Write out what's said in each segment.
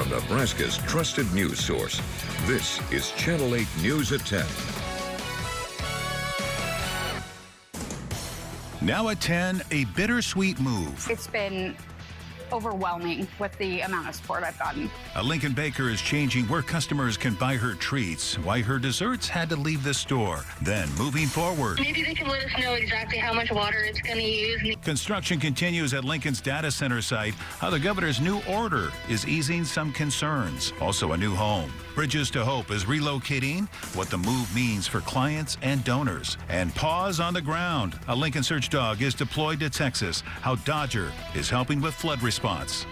Nebraska's trusted news source. This is Channel 8 News at 10. Now at 10, a bittersweet move. It's been overwhelming with the amount of support I've gotten. A Lincoln baker is changing where customers can buy her treats, why her desserts had to leave the store. Then, moving forward, maybe they can let us know exactly how much water it's going to use. Construction continues at Lincoln's data center site. How the governor's new order is easing some concerns. Also, a new home. Bridges to Hope is relocating, what the move means for clients and donors. And paws on the ground. A Lincoln search dog is deployed to Texas. How Dodger is helping with flood response.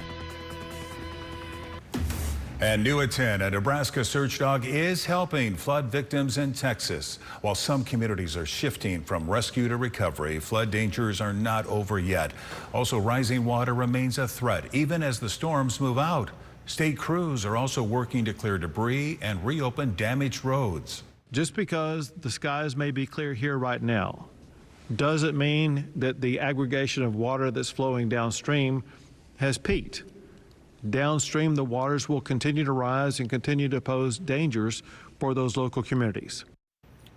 And new at 10, a Nebraska search dog is helping flood victims in Texas. While some communities are shifting from rescue to recovery, flood dangers are not over yet. Also, rising water remains a threat, even as the storms move out. State crews are also working to clear debris and reopen damaged roads. Just because the skies may be clear here right now, doesn't mean that the aggregation of water that's flowing downstream has peaked. Downstream, the waters will continue to rise and continue to pose dangers for those local communities.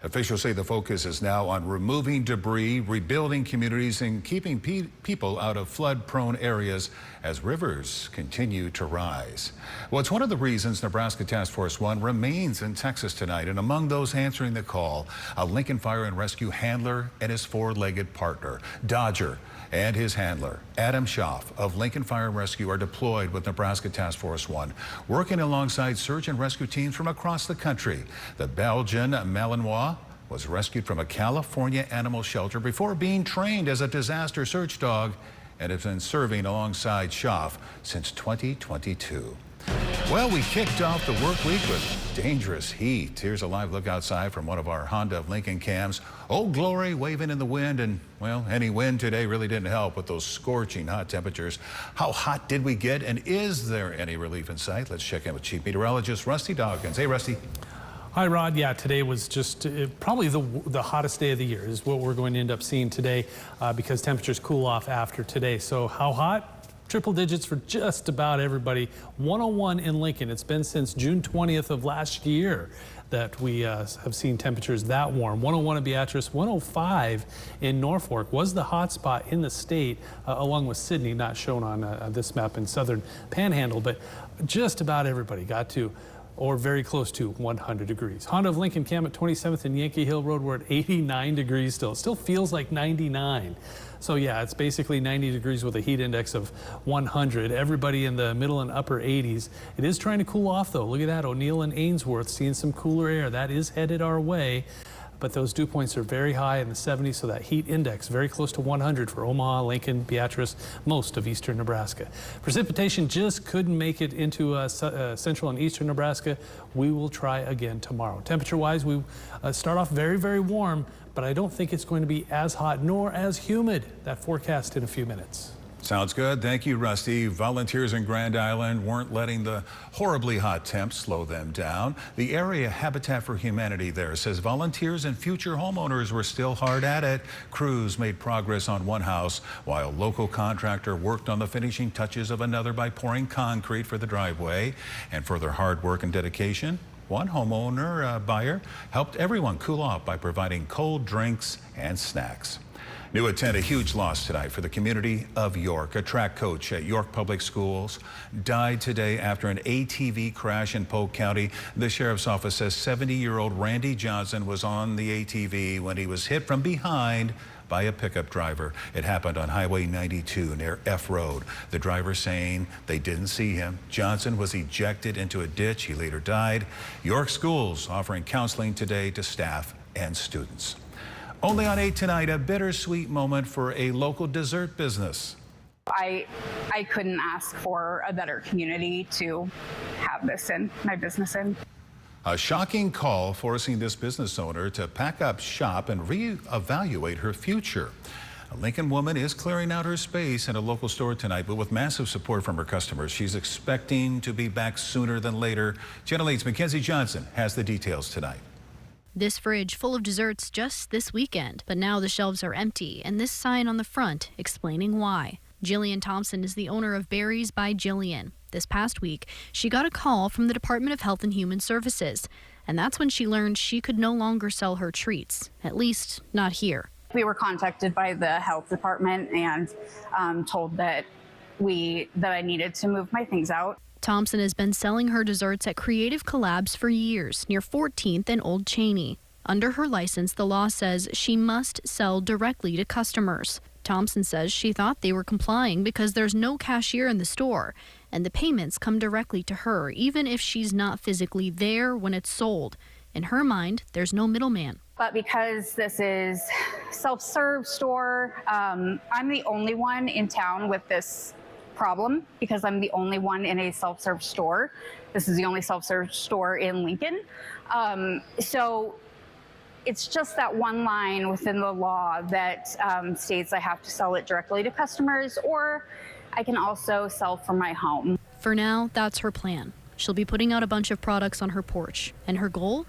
Officials say the focus is now on removing debris, rebuilding communities, and keeping people out of flood-prone areas as rivers continue to rise. Well, it's one of the reasons Nebraska Task Force 1 remains in Texas tonight. And among those answering the call, a Lincoln Fire and Rescue handler and his four-legged partner. Dodger and his handler, Adam Schaff of Lincoln Fire and Rescue, are deployed with Nebraska Task Force 1, working alongside search and rescue teams from across the country. The Belgian Malinois was rescued from a California animal shelter before being trained as a disaster search dog and has been serving alongside Schaff since 2022. Well, we kicked off the work week with dangerous heat. Here's a live look outside from one of our Honda of Lincoln cams. Old Glory waving in the wind, and, well, any wind today really didn't help with those scorching hot temperatures. How hot did we get, and is there any relief in sight? Let's check in with Chief Meteorologist Rusty Dawkins. Hey, Rusty. Hi, Rod. Yeah, today was just probably the hottest day of the year is what we're going to end up seeing today because temperatures cool off after today. So how hot? Triple digits for just about everybody. 101 in Lincoln. It's been since June 20th of last year that we have seen temperatures that warm. 101 in Beatrice, 105 in Norfolk was the hot spot in the state, along with Sydney, not shown on this map in southern Panhandle, but just about everybody got to or very close to 100 degrees. Honda of Lincoln Cam at 27th and Yankee Hill Road, we're at 89 degrees still. It still feels like 99. So yeah, it's basically 90 degrees with a heat index of 100. Everybody in the middle and upper 80s. It is trying to cool off though. Look at that, O'Neill and Ainsworth seeing some cooler air. That is headed our way. But those dew points are very high in the 70s, so that heat index very close to 100 for Omaha, Lincoln, Beatrice, most of eastern Nebraska. Precipitation just couldn't make it into central and eastern Nebraska. We will try again tomorrow. Temperature-wise, we start off very, very warm, but I don't think it's going to be as hot nor as humid. That forecast in a few minutes. Sounds good. Thank you, Rusty. Volunteers in Grand Island weren't letting the horribly hot temps slow them down. The area Habitat for Humanity there says volunteers and future homeowners were still hard at it. Crews made progress on one house while a local contractor worked on the finishing touches of another by pouring concrete for the driveway. And for their hard work and dedication, one homeowner buyer helped everyone cool off by providing cold drinks and snacks. New at 10, a huge loss tonight for the community of York. A track coach at York Public Schools died today after an ATV crash in Polk County. The sheriff's office says 70-year-old Randy Johnson was on the ATV when he was hit from behind by a pickup driver. It happened on Highway 92 near F Road. The driver saying they didn't see him. Johnson was ejected into a ditch. He later died. York Schools offering counseling today to staff and students. Only on 8 tonight, a bittersweet moment for a local dessert business. I couldn't ask for a better community to have this in, my business in. A shocking call forcing this business owner to pack up shop and reevaluate her future. A Lincoln woman is clearing out her space in a local store tonight, but with massive support from her customers. She's expecting to be back sooner than later. Channel 8's Mackenzie Johnson has the details tonight. This fridge full of desserts just this weekend, but now the shelves are empty and this sign on the front explaining why. Jillian Thompson is the owner of Berries by Jillian. This past week, she got a call from the Department of Health and Human Services, and that's when she learned she could no longer sell her treats, at least not here. We were contacted by the health department and told that I needed to move my things out. Thompson has been selling her desserts at Creative Collabs for years near 14th and Old Cheney. Under her license, the law says she must sell directly to customers. Thompson says she thought they were complying because there's no cashier in the store, and the payments come directly to her, even if she's not physically there when it's sold. In her mind, there's no middleman. But because this is self-serve store, I'm the only one in town with this problem because I'm the only one in a self-serve store. This is the only self-serve store in Lincoln. So it's just that one line within the law that states I have to sell it directly to customers, or I can also sell from my home. For now, that's her plan. She'll be putting out a bunch of products on her porch, and her goal?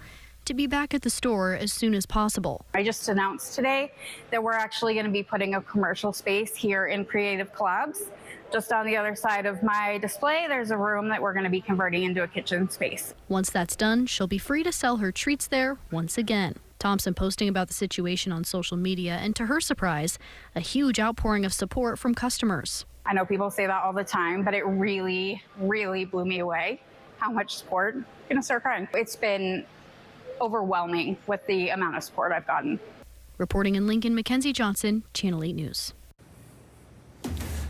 To be back at the store as soon as possible. I just announced today that we're actually going to be putting a commercial space here in Creative Collabs. Just on the other side of my display, there's a room that we're going to be converting into a kitchen space. Once that's done, she'll be free to sell her treats there once again. Thompson posting about the situation on social media, and to her surprise, a huge outpouring of support from customers. I know people say that all the time, but it really, really blew me away how much support. I'm going to start crying. It's been overwhelming with the amount of support I've gotten. Reporting in Lincoln, Mackenzie Johnson, Channel 8 News.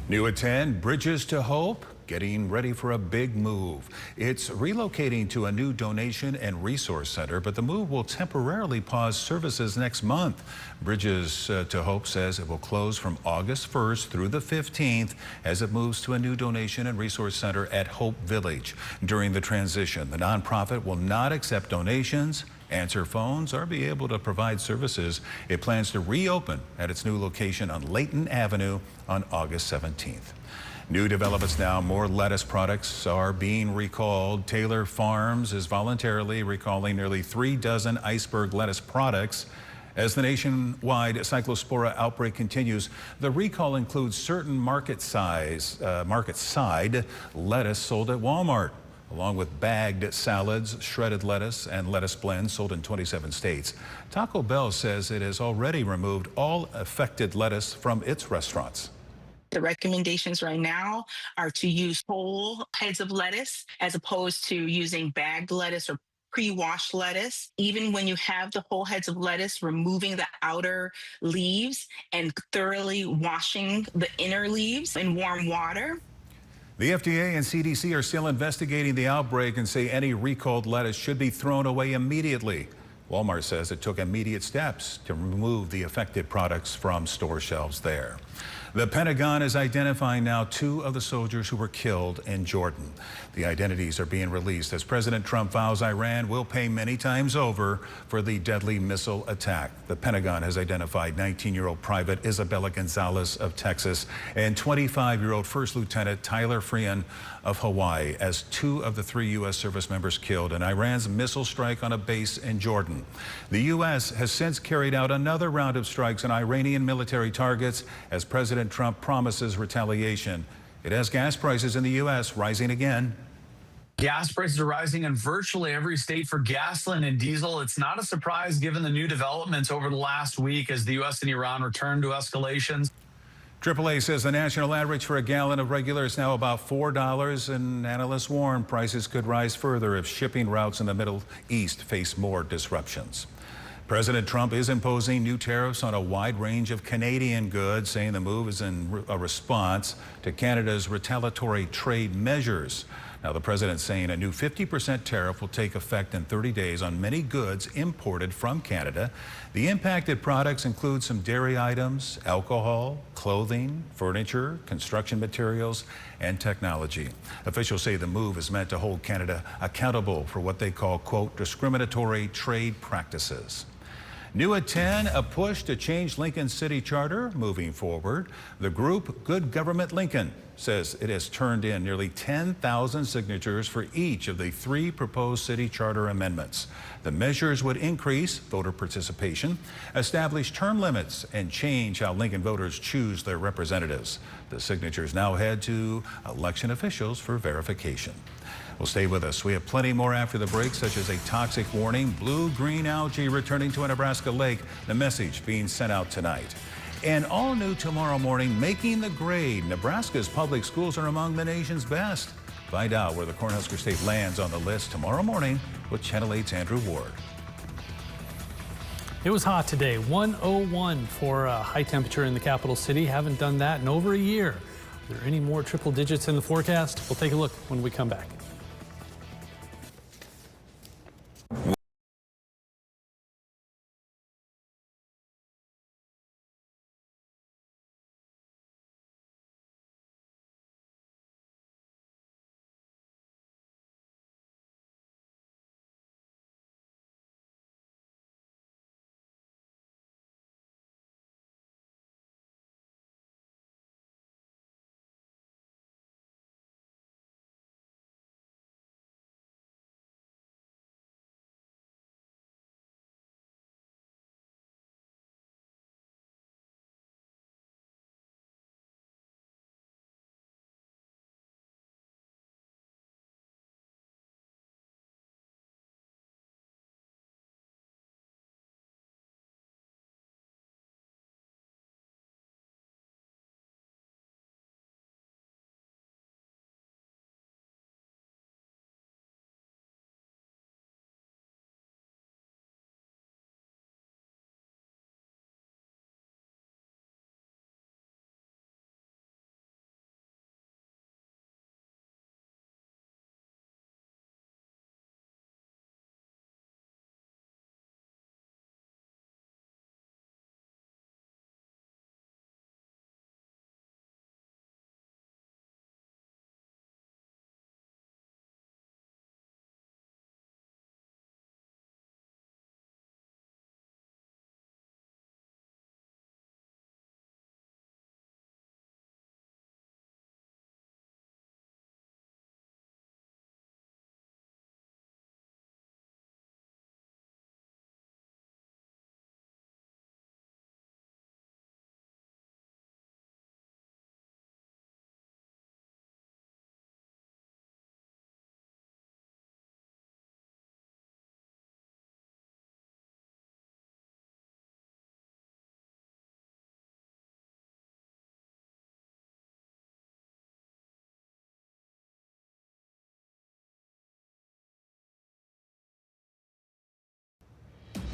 New at 10, Bridges to Hope, getting ready for a big move. It's relocating to a new donation and resource center, but the move will temporarily pause services next month. Bridges to Hope says it will close from August 1st through the 15th as it moves to a new donation and resource center at Hope Village. During the transition, the nonprofit will not accept donations, answer phones, or be able to provide services. It plans to reopen at its new location on Layton Avenue on August 17th. New developments now. More lettuce products are being recalled. Taylor Farms is voluntarily recalling nearly 3 dozen iceberg lettuce products. As the nationwide cyclospora outbreak continues, the recall includes certain market side lettuce sold at Walmart, along with bagged salads, shredded lettuce, and lettuce blends sold in 27 states. Taco Bell says it has already removed all affected lettuce from its restaurants. The recommendations right now are to use whole heads of lettuce as opposed to using bagged lettuce or pre-washed lettuce. Even when you have the whole heads of lettuce, removing the outer leaves and thoroughly washing the inner leaves in warm water. The FDA and CDC are still investigating the outbreak and say any recalled lettuce should be thrown away immediately. Walmart says it took immediate steps to remove the affected products from store shelves there. The Pentagon is identifying now 2 of the soldiers who were killed in Jordan. The identities are being released as President Trump vows Iran will pay many times over for the deadly missile attack. The Pentagon has identified 19-year-old Private Isabella Gonzalez of Texas and 25-year-old First Lieutenant Tyler Freehan of Hawaii as 2 of the 3 U.S. service members killed in Iran's missile strike on a base in Jordan. The U.S. has since carried out another round of strikes on Iranian military targets as President Trump promises retaliation. It has gas prices in the U.S. rising again. Gas prices are rising in virtually every state for gasoline and diesel. It's not a surprise given the new developments over the last week as the U.S. and Iran return to escalations. AAA says the national average for a gallon of regular is now about $4, and analysts warn prices could rise further if shipping routes in the Middle East face more disruptions. President Trump is imposing new tariffs on a wide range of Canadian goods, saying the move is in a response to Canada's retaliatory trade measures. Now, the president's saying a new 50% tariff will take effect in 30 days on many goods imported from Canada. The impacted products include some dairy items, alcohol, clothing, furniture, construction materials, and technology. Officials say the move is meant to hold Canada accountable for what they call, quote, discriminatory trade practices. New at 10, a push to change Lincoln's city charter moving forward. The group Good Government Lincoln says it has turned in nearly 10,000 signatures for each of the 3 proposed city charter amendments. The measures would increase voter participation, establish term limits, and change how Lincoln voters choose their representatives. The signatures now head to election officials for verification. Well, stay with us. We have plenty more after the break, such as a toxic warning, blue-green algae returning to a Nebraska lake, the message being sent out tonight. And all new tomorrow morning, making the grade. Nebraska's public schools are among the nation's best. Find out where the Cornhusker State lands on the list tomorrow morning with Channel 8's Andrew Ward. It was hot today, 101 for a high temperature in the capital city. Haven't done that in over a year. Are there any more triple digits in the forecast? We'll take a look when we come back.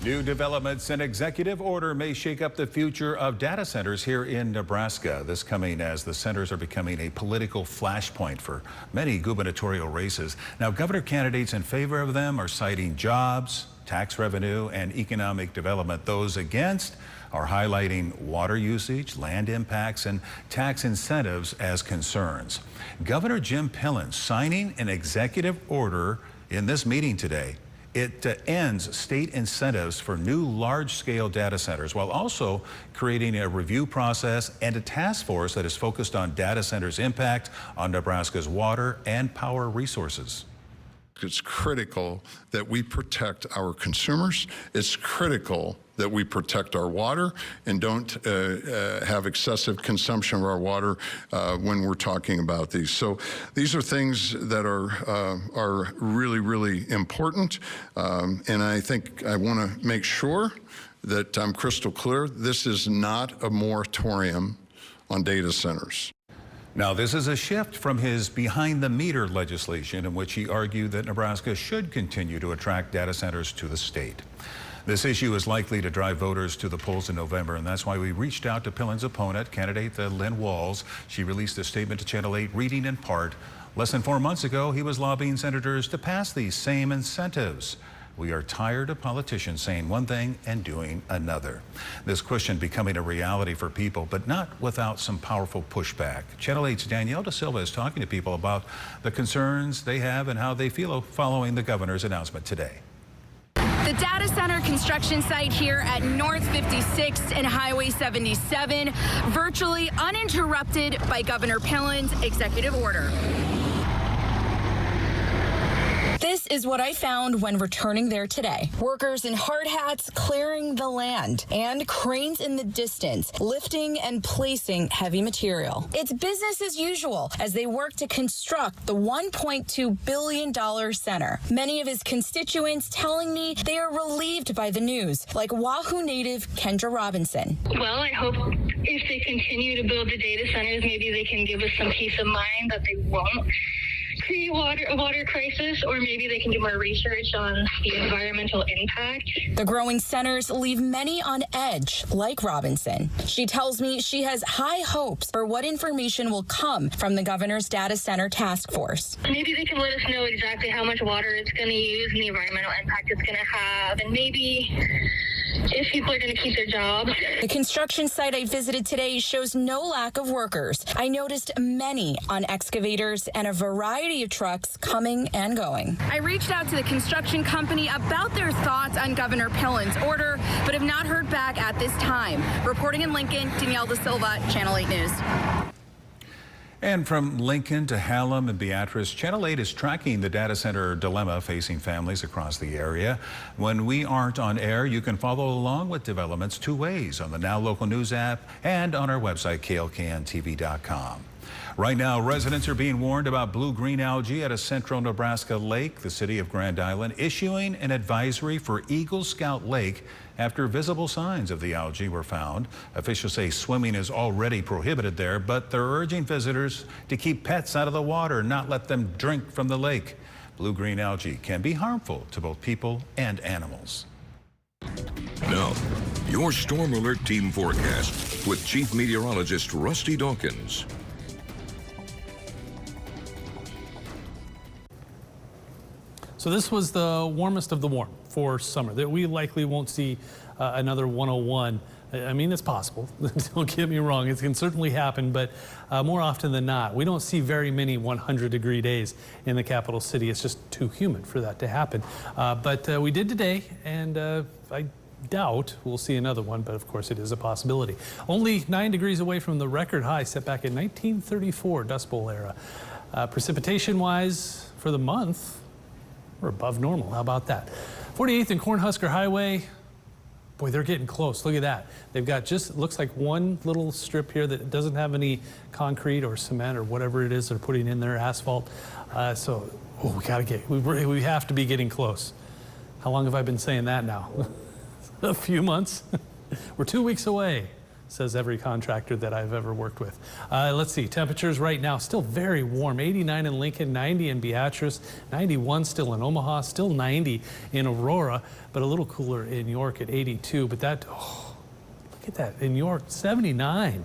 New developments and executive order may shake up the future of data centers here in Nebraska. This coming as the centers are becoming a political flashpoint for many gubernatorial races. Now, governor candidates in favor of them are citing jobs, tax revenue, and economic development. Those against are highlighting water usage, land impacts, and tax incentives as concerns. Governor Jim Pillen signing an executive order in this meeting today. It ends state incentives for new large-scale data centers while also creating a review process and a task force that is focused on data centers' impact on Nebraska's water and power resources. It's critical that we protect our consumers. It's critical that we protect our water and don't have excessive consumption of our water when we're talking about these. So these are things that are really, really important. And I think I want to make sure that I'm crystal clear. This is not a moratorium on data centers. Now, this is a shift from his behind-the-meter legislation in which he argued that Nebraska should continue to attract data centers to the state. This issue is likely to drive voters to the polls in November, and that's why we reached out to Pillen's opponent, candidate Lynn Walls. She released a statement to Channel 8, reading in part, less than 4 months ago, he was lobbying senators to pass these same incentives. We are tired of politicians saying one thing and doing another. This question becoming a reality for people, but not without some powerful pushback. Channel 8's Danielle Da Silva is talking to people about the concerns they have and how they feel following the governor's announcement today. The data center construction site here at North 56th and Highway 77, virtually uninterrupted by Governor Pillen's executive order. This is what I found when returning there today. Workers in hard hats clearing the land and cranes in the distance, lifting and placing heavy material. It's business as usual as they work to construct the $1.2 billion center. Many of his constituents telling me they are relieved by the news, like Wahoo native Kendra Robinson. Well, I hope if they continue to build the data centers, maybe they can give us some peace of mind that they won't create a water crisis, or maybe they can do more research on the environmental impact. The growing centers leave many on edge, like Robinson. She tells me she has high hopes for what information will come from the governor's data center task force. Maybe they can let us know exactly how much water it's going to use and the environmental impact it's going to have, and maybe if people are going to keep their jobs. The construction site I visited today shows no lack of workers. I noticed many on excavators and a variety of trucks coming and going. I reached out to the construction company about their thoughts on Governor Pillen's order, but have not heard back at this time. Reporting in Lincoln, Danielle Da Silva, Channel 8 News. And from Lincoln to Hallam and Beatrice, Channel 8 is tracking the data center dilemma facing families across the area. When we aren't on air, you can follow along with developments two ways: on the Now Local News app and on our website, klkntv.com. Right now, residents are being warned about blue-green algae at a central Nebraska lake. The city of Grand Island issuing an advisory for Eagle Scout Lake after visible signs of the algae were found. Officials say swimming is already prohibited there, but they're urging visitors to keep pets out of the water, not let them drink from the lake. Blue-green algae can be harmful to both people and animals. Now, your Storm Alert Team forecast with Chief Meteorologist Rusty Dawkins. So this was the warmest of the warm for summer. That we likely won't see another 101. I mean, it's possible. Don't get me wrong. It can certainly happen, but more often than not, we don't see very many 100-degree days in the capital city. It's just too humid for that to happen. But we did today, and I doubt we'll see another one, but of course it is a possibility. Only 9 degrees away from the record high set back in 1934 Dust Bowl era. Precipitation-wise for the month, we're above normal. How about that? 48th and Cornhusker Highway. Boy, they're getting close. Look at that. They've got just, looks like one little strip here that doesn't have any concrete or cement or whatever it is they're putting in there, asphalt. We have to be getting close. How long have I been saying that now? A few months? We're 2 weeks away, says every contractor that I've ever worked with. Let's see, temperatures right now still very warm. 89 in Lincoln, 90 in Beatrice, 91 still in Omaha, still 90 in Aurora, but a little cooler in York at 82. But that, look at that, in York, 79.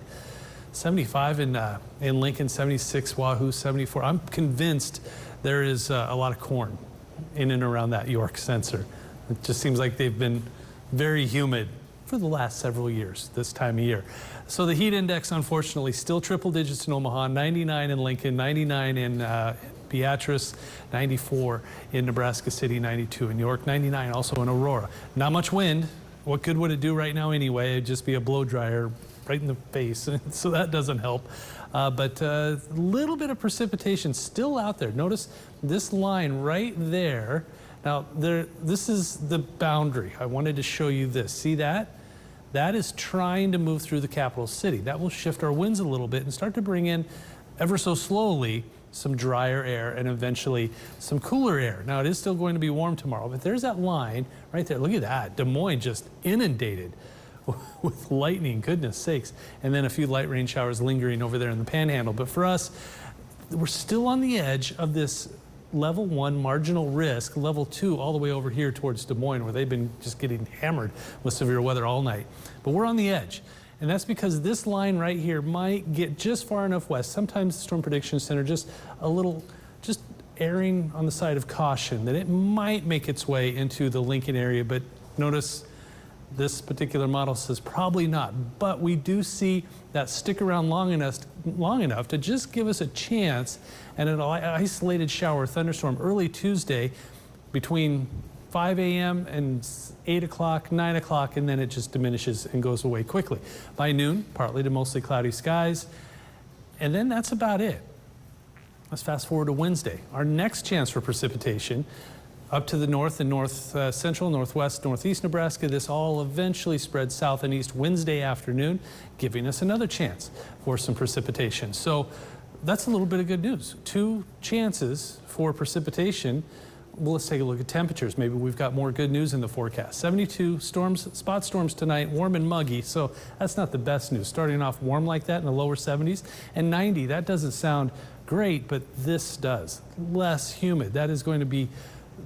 75 in Lincoln, 76 Wahoo, 74. I'm convinced there is a lot of corn in and around that York sensor. It just seems like they've been very humid for the last several years this time of year. So the heat index, unfortunately, still triple digits in Omaha, 99 in Lincoln, 99 in Beatrice, 94 in Nebraska City, 92 in York, 99 also in Aurora. Not much wind. What good would it do right now anyway? It'd just be a blow dryer right in the face, so that doesn't help. But a little bit of precipitation still out there. Notice this line right there. Now, this is the boundary. I wanted to show you this. See that? That is trying to move through the capital city. That will shift our winds a little bit and start to bring in, ever so slowly, some drier air and eventually some cooler air. Now, it is still going to be warm tomorrow, but there's that line right there. Look at that. Des Moines just inundated with lightning, goodness sakes. And then a few light rain showers lingering over there in the panhandle. But for us, we're still on the edge of this level 1 marginal risk, level 2 all the way over here towards Des Moines, where they've been just getting hammered with severe weather all night. But we're on the edge. And that's because this line right here might get just far enough west. Sometimes the Storm Prediction Center just erring on the side of caution that it might make its way into the Lincoln area. But notice this particular model says probably not. But we do see that stick around long enough to just give us a chance and an isolated shower thunderstorm early Tuesday between 5 a.m. and 8 o'clock, 9 o'clock, and then it just diminishes and goes away quickly. By noon, partly to mostly cloudy skies, and then that's about it. Let's fast forward to Wednesday. Our next chance for precipitation up to the north and north central, northwest, northeast Nebraska. This all eventually spreads south and east Wednesday afternoon, giving us another chance for some precipitation. So that's a little bit of good news. 2 chances for precipitation. Well, let's take a look at temperatures. Maybe we've got more good news in the forecast. 72 storms, spot storms tonight, warm and muggy. So that's not the best news. Starting off warm like that in the lower 70s, and 90. That doesn't sound great, but this does. Less humid. That is going to be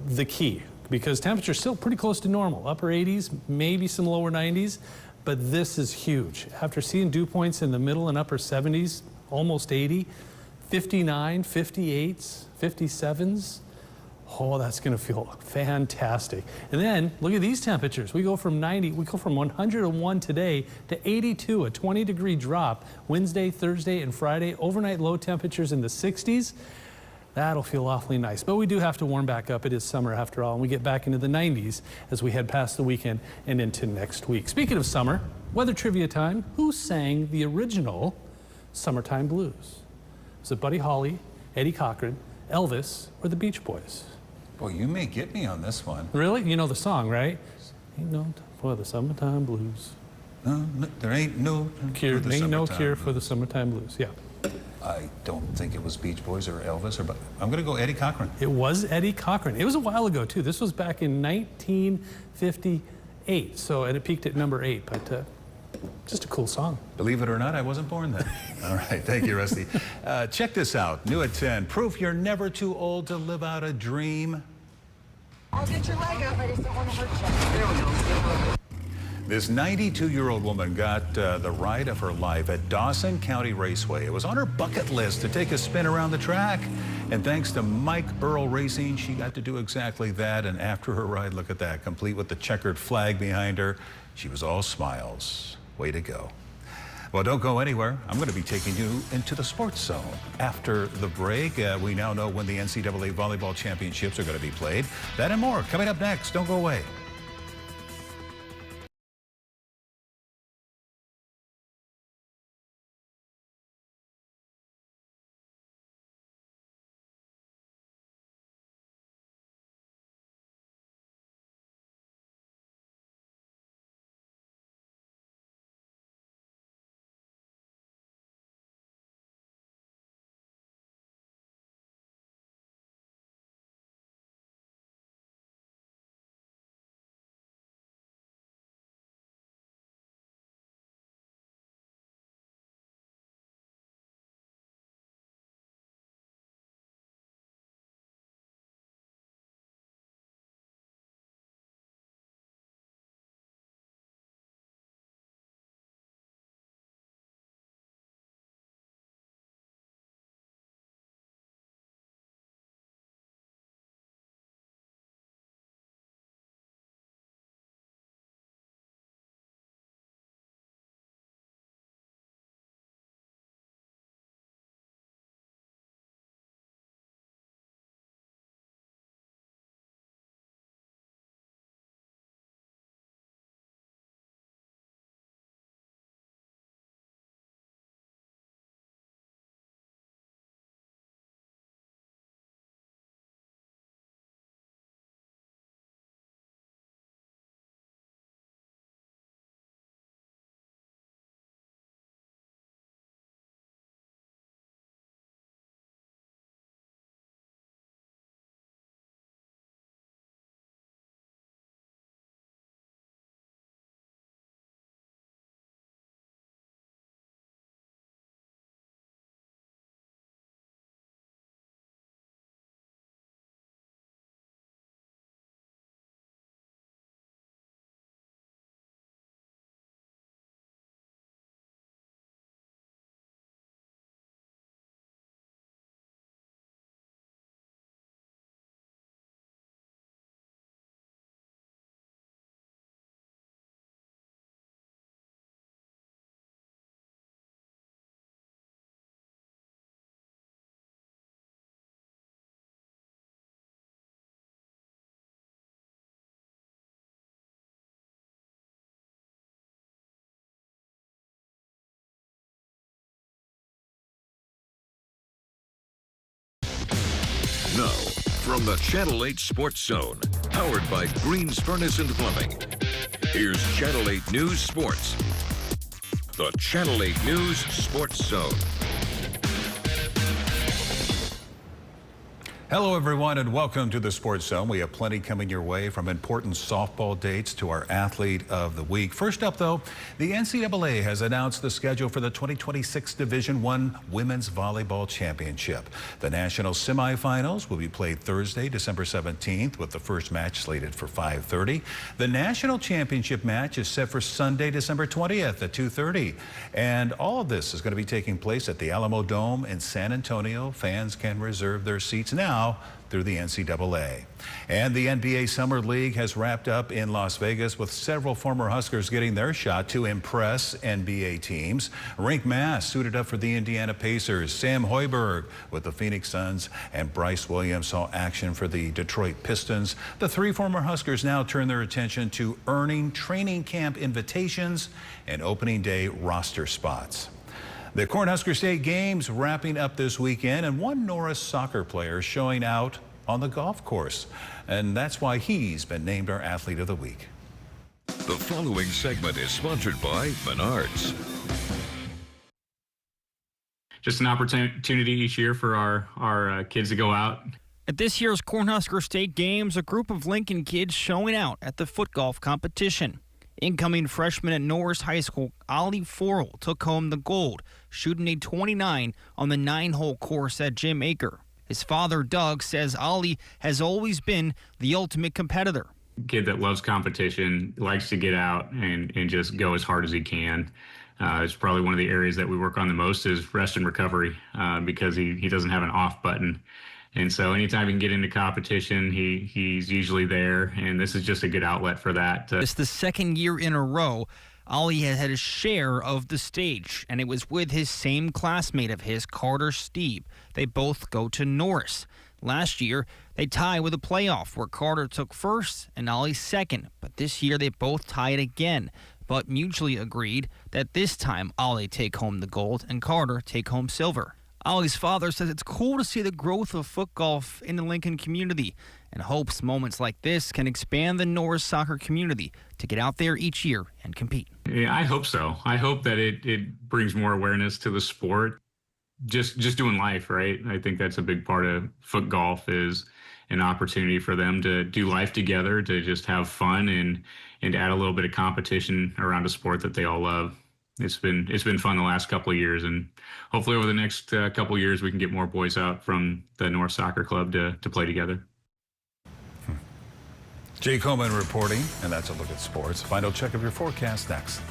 the key, because temperature's still pretty close to normal. Upper 80s, maybe some lower 90s, but this is huge. After seeing dew points in the middle and upper 70s, almost 80, 59, 58s, 57s. Oh, that's going to feel fantastic. And then look at these temperatures. We go from 101 today to 82, a 20-degree drop Wednesday, Thursday, and Friday. Overnight low temperatures in the 60s. That'll feel awfully nice. But we do have to warm back up. It is summer after all, and we get back into the 90s as we head past the weekend and into next week. Speaking of summer, weather trivia time. Who sang the original Summertime Blues? Was it Buddy Holly, Eddie Cochran, Elvis, or the Beach Boys? Boy, you may get me on this one. Really? You know the song, right? Ain't no time for the summertime blues. No, there ain't no Cure, for the ain't no summertime cure blues. for the summertime blues. Yeah. I don't think it was Beach Boys or Elvis, but I'm going to go Eddie Cochran. It was Eddie Cochran. It was a while ago, too. This was back in 1958. So, and it peaked at number 8, but just a cool song. Believe it or not, I wasn't born then. All right, thank you, Rusty. Check this out. New at 10. Proof you're never too old to live out a dream. I'll get your leg up. I just don't want to hurt you. There we go. This 92-year-old woman got the ride of her life at Dawson County Raceway. It was on her bucket list to take a spin around the track. And thanks to Mike Earl Racing, she got to do exactly that. And after her ride, look at that, complete with the checkered flag behind her, she was all smiles. Way to go. Well, don't go anywhere. I'm going to be taking you into the sports zone. After the break, we now know when the NCAA Volleyball Championships are going to be played. That and more coming up next. Don't go away. Now, from the Channel 8 Sports Zone, powered by Greens Furnace and Plumbing, here's Channel 8 News Sports. The Channel 8 News Sports Zone. Hello, everyone, and welcome to the Sports Zone. We have plenty coming your way, from important softball dates to our Athlete of the Week. First up, though, the NCAA has announced the schedule for the 2026 Division I Women's Volleyball Championship. The national semifinals will be played Thursday, December 17th, with the first match slated for 5:30. The national championship match is set for Sunday, December 20th at 2:30. And all of this is going to be taking place at the Alamo Dome in San Antonio. Fans can reserve their seats now through the NCAA. And the NBA Summer League has wrapped up in Las Vegas, with several former Huskers getting their shot to impress NBA teams. Rink Mass suited up for the Indiana Pacers. Sam Hoiberg with the Phoenix Suns, and Bryce Williams saw action for the Detroit Pistons. The three former Huskers now turn their attention to earning training camp invitations and opening day roster spots. The Cornhusker State Games wrapping up this weekend, and one Norris soccer player showing out on the golf course. And that's why he's been named our Athlete of the Week. The following segment is sponsored by Menards. Just an opportunity each year for our kids to go out. At this year's Cornhusker State Games, a group of Lincoln kids showing out at the foot golf competition. Incoming freshman at Norris High School, Ollie Forel, took home the gold, shooting a 29 on the 9-hole course at Jim Aker. His father, Doug, says Ollie has always been the ultimate competitor. Kid that loves competition, likes to get out and just go as hard as he can. It's probably one of the areas that we work on the most is rest and recovery, because he doesn't have an off button. And so anytime he can get into competition, he's usually there, and this is just a good outlet for that. It's the second year in a row Ollie has had a share of the stage, and it was with his same classmate of his, Carter Steve. They both go to Norris. Last year, they tie with a playoff where Carter took first and Ollie second, but this year they both tied again, but mutually agreed that this time Ollie take home the gold and Carter take home silver. Ollie's father says it's cool to see the growth of foot golf in the Lincoln community and hopes moments like this can expand the Norris soccer community to get out there each year and compete. Yeah, I hope so. I hope that it brings more awareness to the sport. Just doing life, right? I think that's a big part of foot golf, is an opportunity for them to do life together, to just have fun and add a little bit of competition around a sport that they all love. It's been fun the last couple of years, and hopefully over the next couple of years we can get more boys out from the North Soccer Club to play together. Jay Coleman reporting, and that's a look at sports. Final check of your forecast next.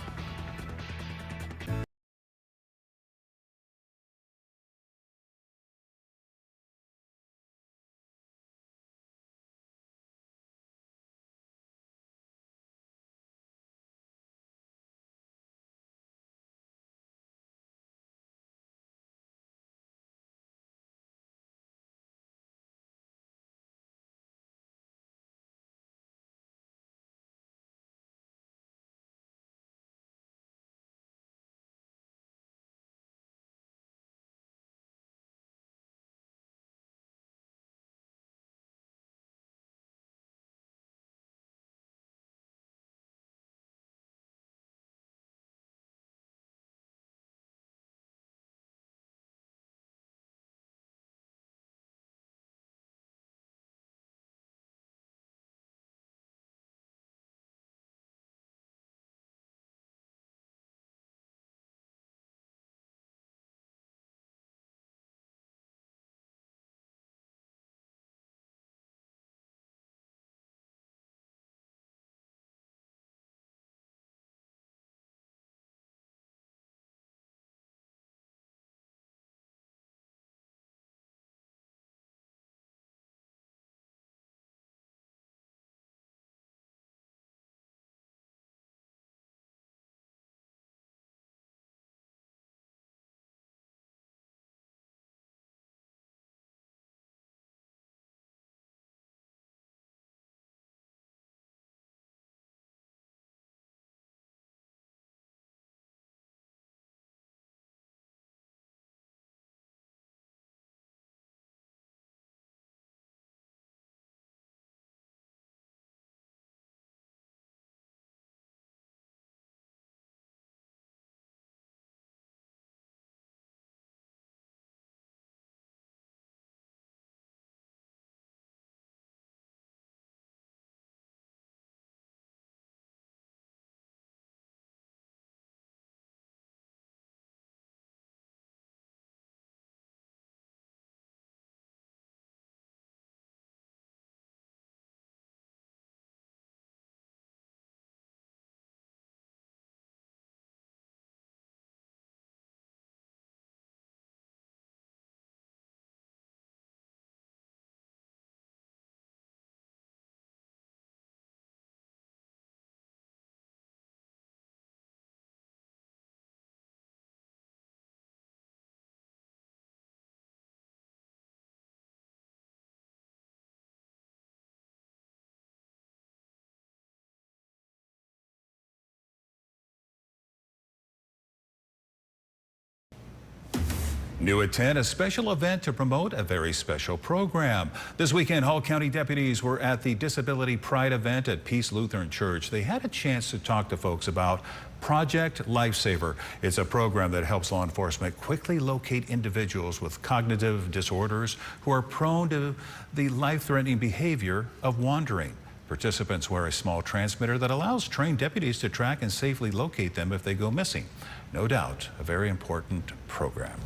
New at 10, a special event to promote a very special program. This weekend, Hall County deputies were at the Disability Pride event at Peace Lutheran Church. They had a chance to talk to folks about Project Lifesaver. It's a program that helps law enforcement quickly locate individuals with cognitive disorders who are prone to the life-threatening behavior of wandering. Participants wear a small transmitter that allows trained deputies to track and safely locate them if they go missing. No doubt, a very important program.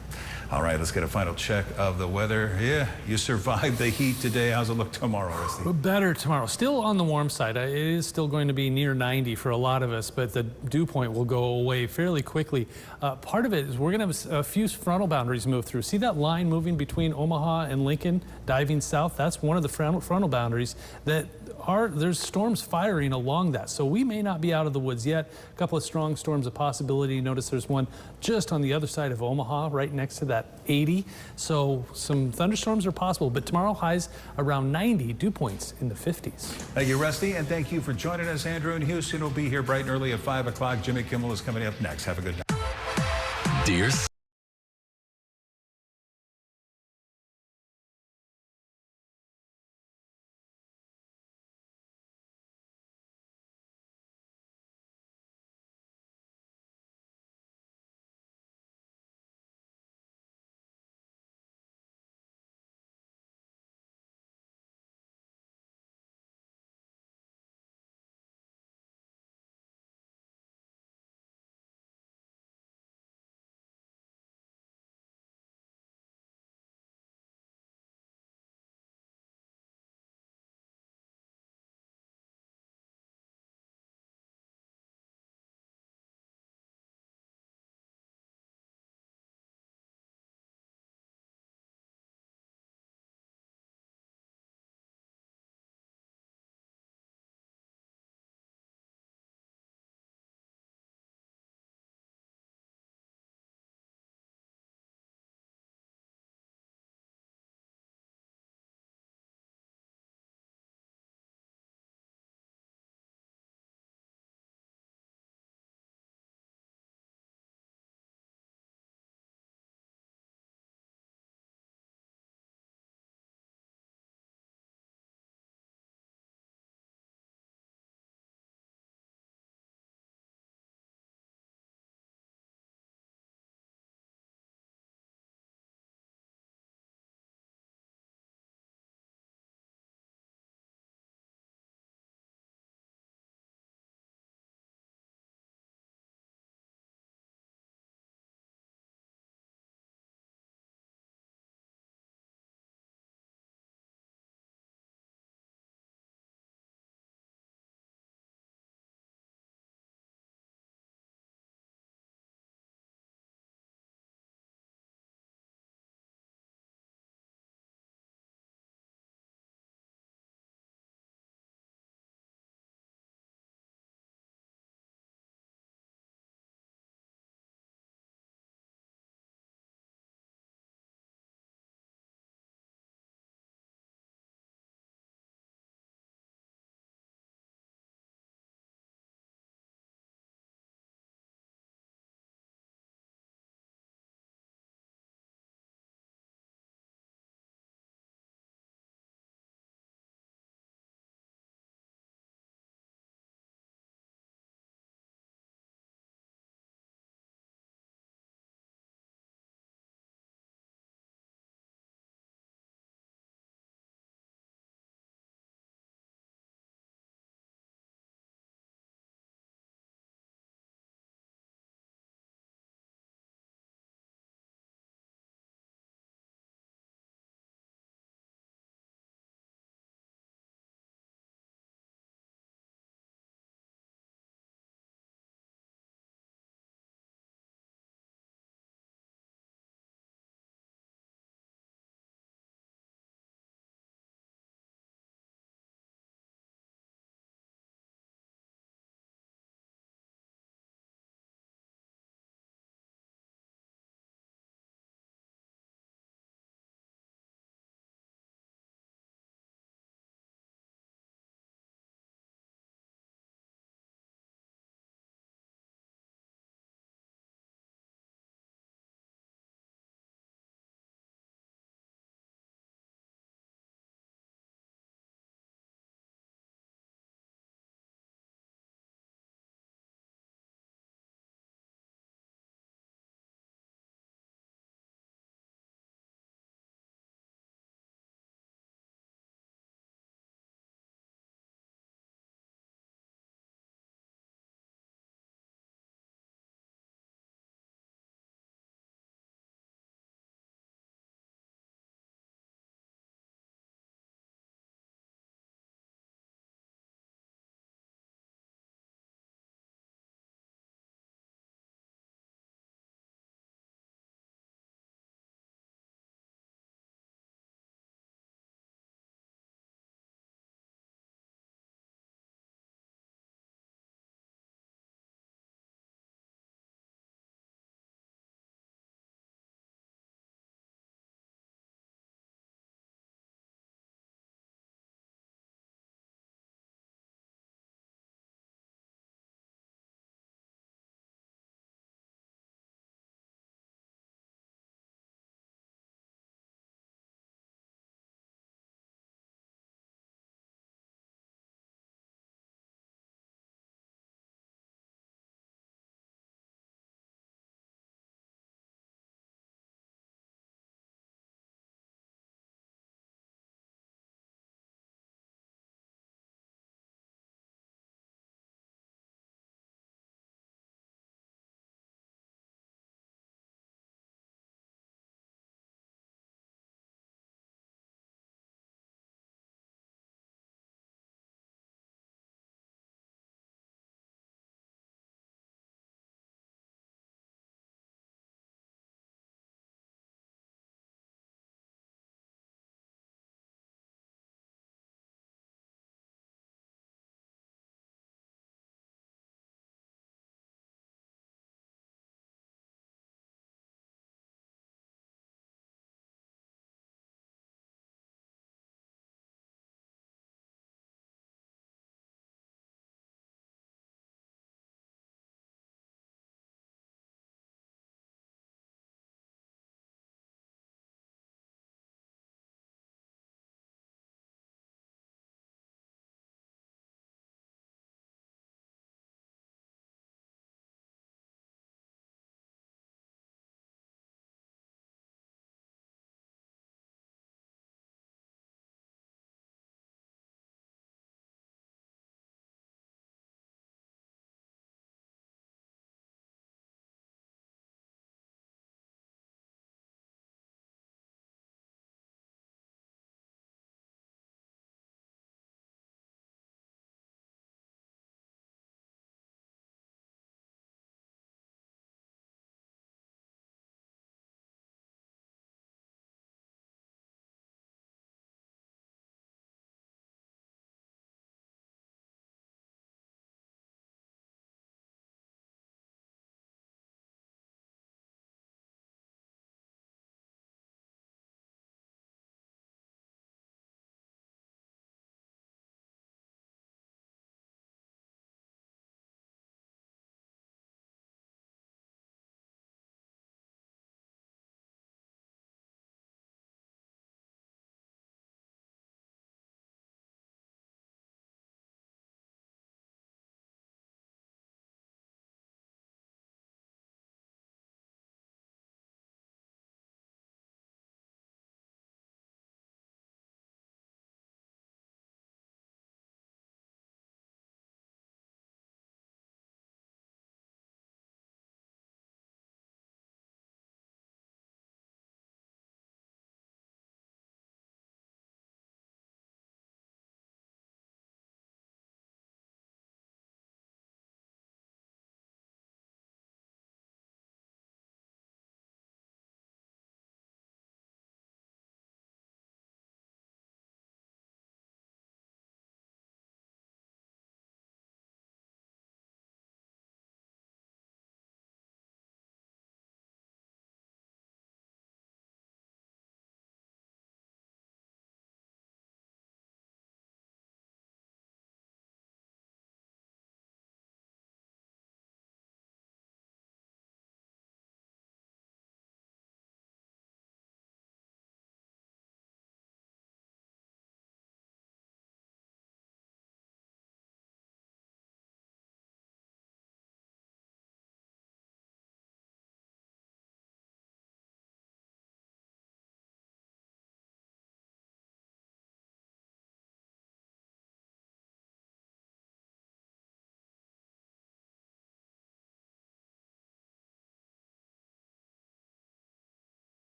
All right, let's get a final check of the weather. Yeah, you survived the heat today. How's it look tomorrow, Rusty? We're better tomorrow. Still on the warm side. It is still going to be near 90 for a lot of us, but the dew point will go away fairly quickly. Part of it is we're going to have a few frontal boundaries move through. See that line moving between Omaha and Lincoln, diving south? That's one of the frontal boundaries that there's storms firing along that. So we may not be out of the woods yet. A couple of strong storms, a possibility. Notice there's one just on the other side of Omaha, right next to that 80. So some thunderstorms are possible, but tomorrow highs around 90, dew points in the 50s. Thank you, Rusty, and thank you for joining us. Andrew in Houston will be here bright and early at 5 o'clock. Jimmy Kimmel is coming up next. Have a good night. Dear